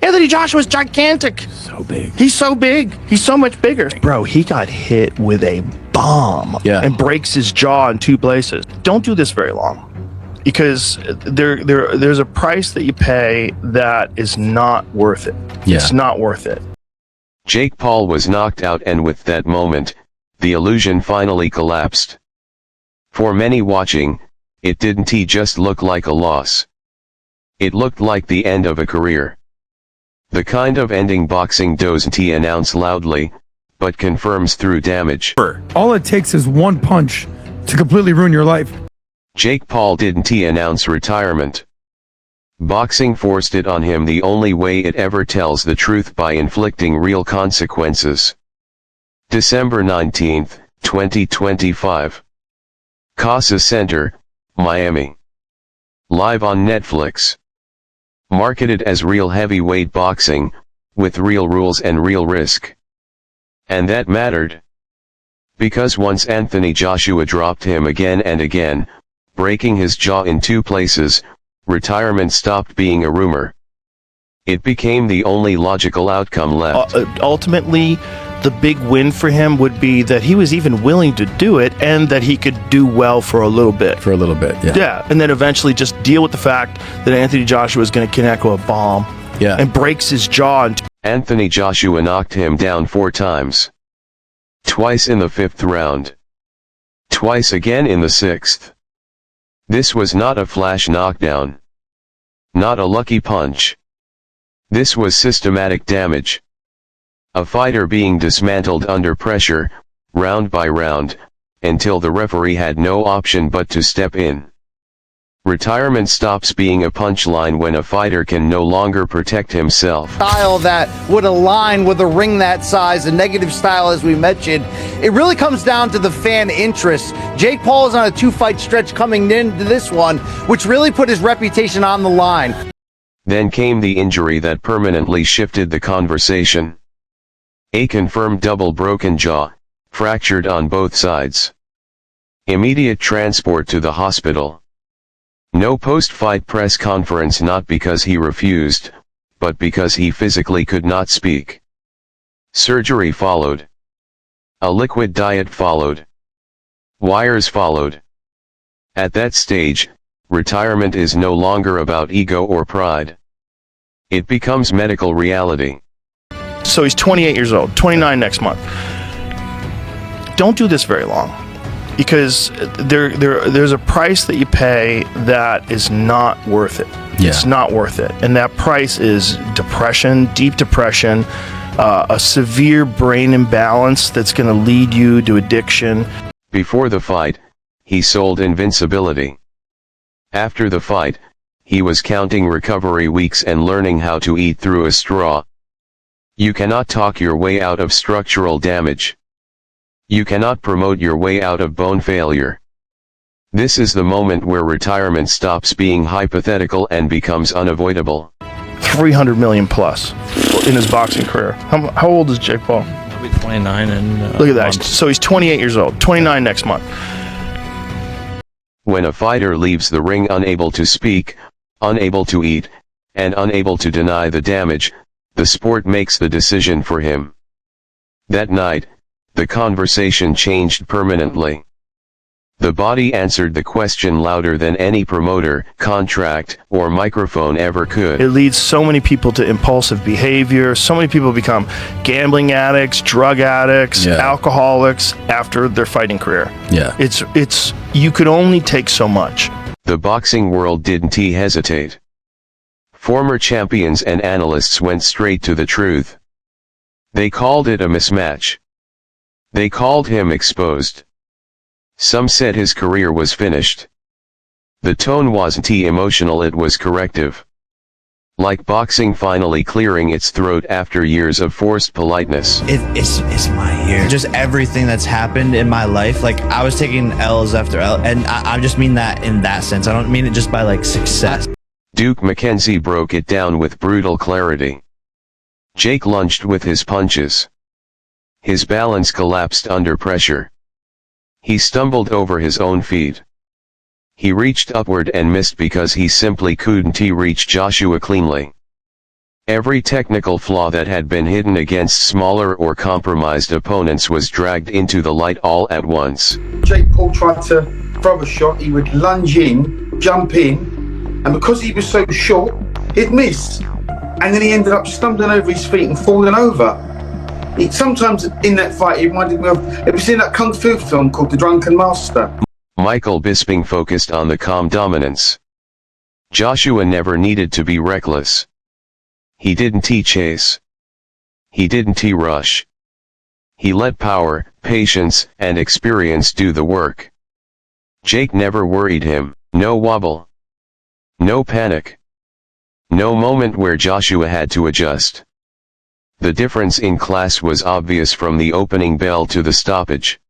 Anthony Joshua's gigantic. So big. He's so big. He's so much bigger. Bro, he got hit with a bomb and breaks his jaw in 2 places. Don't do this very long, because there's a price that you pay that is not worth it. It's not worth it. Jake Paul was knocked out, and with that moment, the illusion finally collapsed. For many watching, it didn't just look like a loss. It looked like the end of a career. The kind of ending boxing doesn't announce loudly, but confirms through damage. All it takes is one punch to completely ruin your life. Jake Paul didn't announce retirement. Boxing forced it on him the only way it ever tells the truth, by inflicting real consequences. December 19, 2025. CASA Center, Miami. Live on Netflix. Marketed as real heavyweight boxing, with real rules and real risk. And that mattered. Because once Anthony Joshua dropped him again and again, breaking his jaw in 2 places, retirement stopped being a rumor. It became the only logical outcome left. Ultimately, the big win for him would be that he was even willing to do it, and that he could do well for a little bit. Yeah, and then eventually just deal with the fact that Anthony Joshua is going to connect with a bomb and breaks his jaw. Anthony Joshua knocked him down 4 times. Twice in the 5th round. Twice again in the 6th. This was not a flash knockdown. Not a lucky punch. This was systematic damage. A fighter being dismantled under pressure, round by round, until the referee had no option but to step in. Retirement stops being a punchline when a fighter can no longer protect himself. Style that would align with a ring that size, a negative style as we mentioned. It really comes down to the fan interest. Jake Paul is on a 2-fight stretch coming into this one, which really put his reputation on the line. Then came the injury that permanently shifted the conversation. A confirmed double broken jaw, fractured on both sides. Immediate transport to the hospital. No post-fight press conference, not because he refused, but because he physically could not speak. Surgery followed. A liquid diet followed. Wires followed. At that stage, retirement is no longer about ego or pride. It becomes medical reality. So he's 28 years old, 29 next month. Don't do this very long, because there's a price that you pay that is not worth it. It's not worth it. And that price is depression, deep depression, a severe brain imbalance that's going to lead you to addiction. Before the fight, he sold invincibility. After the fight, he was counting recovery weeks and learning how to eat through a straw. You cannot talk your way out of structural damage. You cannot promote your way out of bone failure. This is the moment where retirement stops being hypothetical and becomes unavoidable. 300 million plus in his boxing career. How old is Jake Paul? He'll be 29 in Look at that. So he's 28 years old, 29 next month. When a fighter leaves the ring unable to speak, unable to eat, and unable to deny the damage, the sport makes the decision for him. That night, the conversation changed permanently. The body answered the question louder than any promoter, contract, or microphone ever could. It leads so many people to impulsive behavior. So many people become gambling addicts, drug addicts, alcoholics after their fighting career. It's you could only take so much. The boxing world didn't hesitate. Former champions and analysts went straight to the truth. They called it a mismatch. They called him exposed. Some said his career was finished. The tone wasn't emotional, it was corrective. Like boxing finally clearing its throat after years of forced politeness. It's my year. Just everything that's happened in my life, like I was taking L's after L, and I just mean that in that sense. I don't mean it just by like success. Duke McKenzie broke it down with brutal clarity. Jake lunged with his punches. His balance collapsed under pressure. He stumbled over his own feet. He reached upward and missed because he simply couldn't reach Joshua cleanly. Every technical flaw that had been hidden against smaller or compromised opponents was dragged into the light all at once. Jake Paul tried to throw a shot, he would lunge in, jump in, and because he was so short, he'd miss. And then he ended up stumbling over his feet and falling over. Sometimes in that fight, it reminded me of, have you seen that Kung Fu film called The Drunken Master? Michael Bisping focused on the calm dominance. Joshua never needed to be reckless. He didn't chase. He didn't rush. He let power, patience, and experience do the work. Jake never worried him, no wobble. No panic. No moment where Joshua had to adjust. The difference in class was obvious from the opening bell to the stoppage.